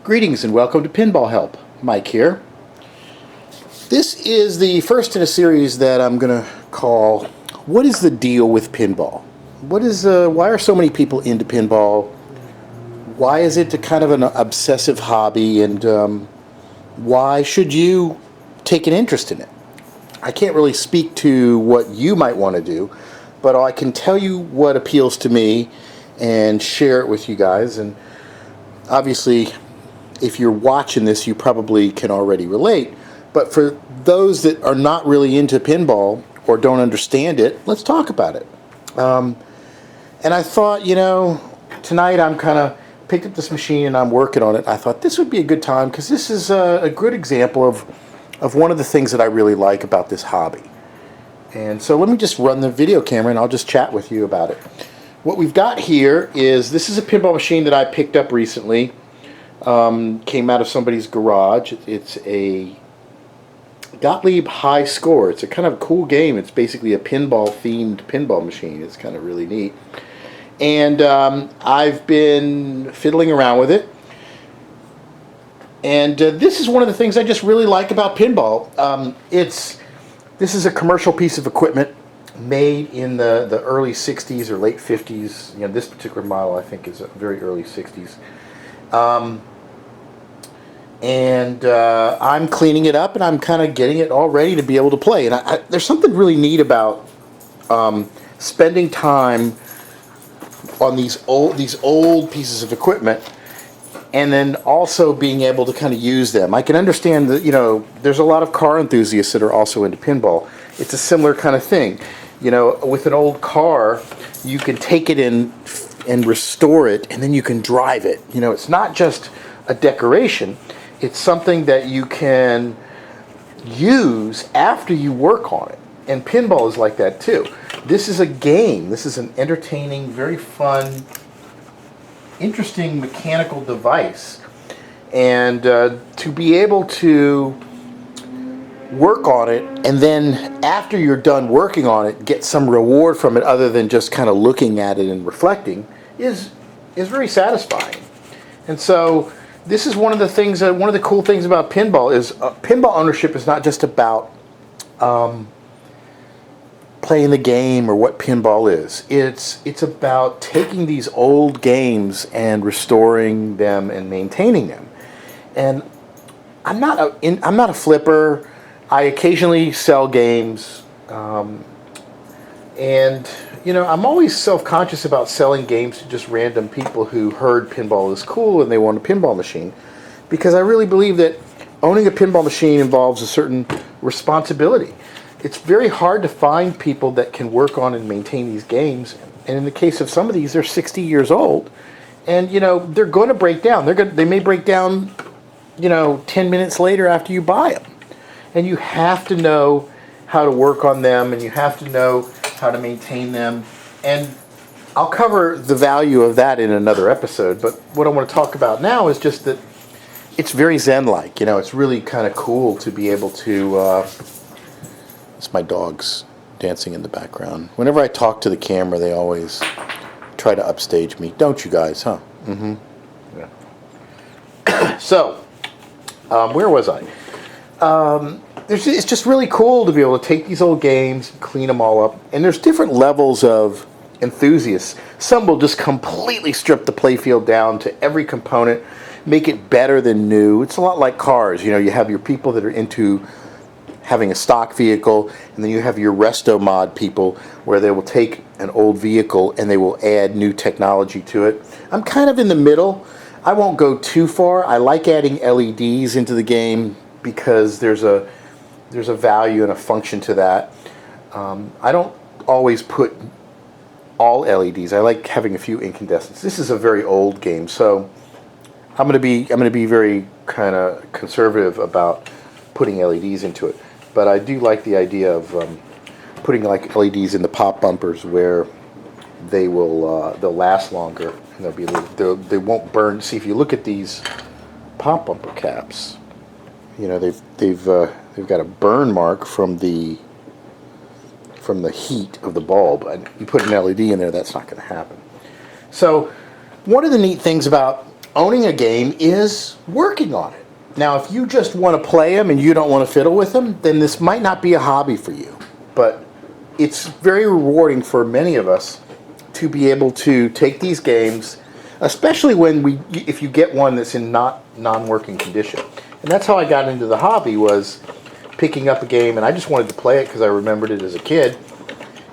Greetings and welcome to PinballHelp. Mike here. This is the first in a series that I'm going to call What is the Deal with Pinball? Why are so many people into pinball? Why is it kind of an obsessive hobby, and why should you take an interest in it? I can't really speak to what you might want to do, but I can tell you what appeals to me and share it with you guys. And obviously, if you're watching this, you probably can already relate. But for those that are not really into pinball or don't understand it, let's talk about it. And I thought, tonight I'm kind of picked up this machine and I'm working on it. I thought this would be a good time because this is a good example of one of the things that I really like about this hobby. And so let me just run the video camera and I'll just chat with you about it. What we've got here is, this is a pinball machine that I picked up recently. Came out of somebody's garage. It's a Gottlieb High Score. It's a kind of cool game. It's basically a pinball themed pinball machine. It's kind of really neat. And I've been fiddling around with it. And this is one of the things I just really like about pinball. This is a commercial piece of equipment made in the early 60s or late 50s. This particular model I think is a very early 60s. I'm cleaning it up and I'm kind of getting it all ready to be able to play. And there's something really neat about spending time on these old pieces of equipment, and then also being able to kind of use them. I can understand that there's a lot of car enthusiasts that are also into pinball. It's a similar kind of thing. With an old car, you can take it in and restore it, and then you can drive it. It's not just a decoration. It's something that you can use after you work on it. And pinball is like that too. This is a game. This is an entertaining, very fun, interesting mechanical device. And to be able to work on it, and then after you're done working on it, get some reward from it other than just kind of looking at it and reflecting is very satisfying. And so this is one of the things, one of the cool things about pinball is pinball ownership is not just about playing the game or what pinball is. It's about taking these old games and restoring them and maintaining them. And I'm not a flipper. I occasionally sell games, and I'm always self-conscious about selling games to just random people who heard pinball is cool and they want a pinball machine, because I really believe that owning a pinball machine involves a certain responsibility. It's very hard to find people that can work on and maintain these games, and in the case of some of these, they're 60 years old, and they're going to break down. They may break down 10 minutes later after you buy them. And you have to know how to work on them, and you have to know how to maintain them. And I'll cover the value of that in another episode, but what I want to talk about now is just that it's very Zen-like. It's really kind of cool to be able to... it's my dogs dancing in the background. Whenever I talk to the camera, they always try to upstage me. Don't you guys, huh? Mm-hmm. Yeah. So, where was I? It's just really cool to be able to take these old games, clean them all up, and there's different levels of enthusiasts. Some will just completely strip the playfield down to every component, make it better than new. It's a lot like cars. You have your people that are into having a stock vehicle, and then you have your resto mod people where they will take an old vehicle and they will add new technology to it. I'm kind of in the middle. I won't go too far. I like adding LEDs into the game because there's a value and a function to that. I don't always put all LEDs. I like having a few incandescents. This is a very old game, so I'm going to be very kind of conservative about putting LEDs into it. But I do like the idea of putting like LEDs in the pop bumpers where they'll last longer and they won't burn. See, if you look at these pop bumper caps, they've got a burn mark from the heat of the bulb. And you put an LED in there, that's not going to happen. So one of the neat things about owning a game is working on it. Now, if you just want to play them and you don't want to fiddle with them, then this might not be a hobby for you. But it's very rewarding for many of us to be able to take these games, especially if you get one that's in non-working condition. And that's how I got into the hobby, was picking up a game, and I just wanted to play it because I remembered it as a kid,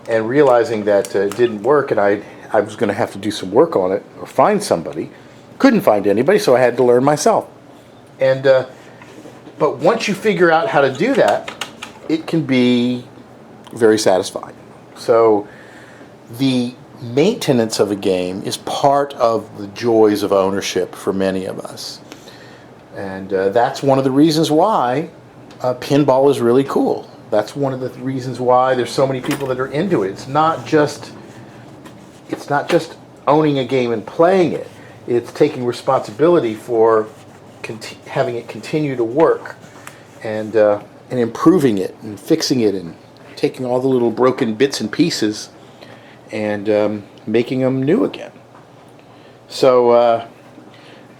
and realizing that it didn't work, and I was going to have to do some work on it or find somebody. Couldn't find anybody, so I had to learn myself. And but once you figure out how to do that, it can be very satisfying. So the maintenance of a game is part of the joys of ownership for many of us. And that's one of the reasons why pinball is really cool. That's one of the reasons why there's so many people that are into it. It's not just owning a game and playing it. It's taking responsibility for having it continue to work, and improving it and fixing it and taking all the little broken bits and pieces and making them new again. So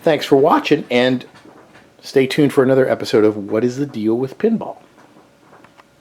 thanks for watching, and stay tuned for another episode of What is the Deal with Pinball?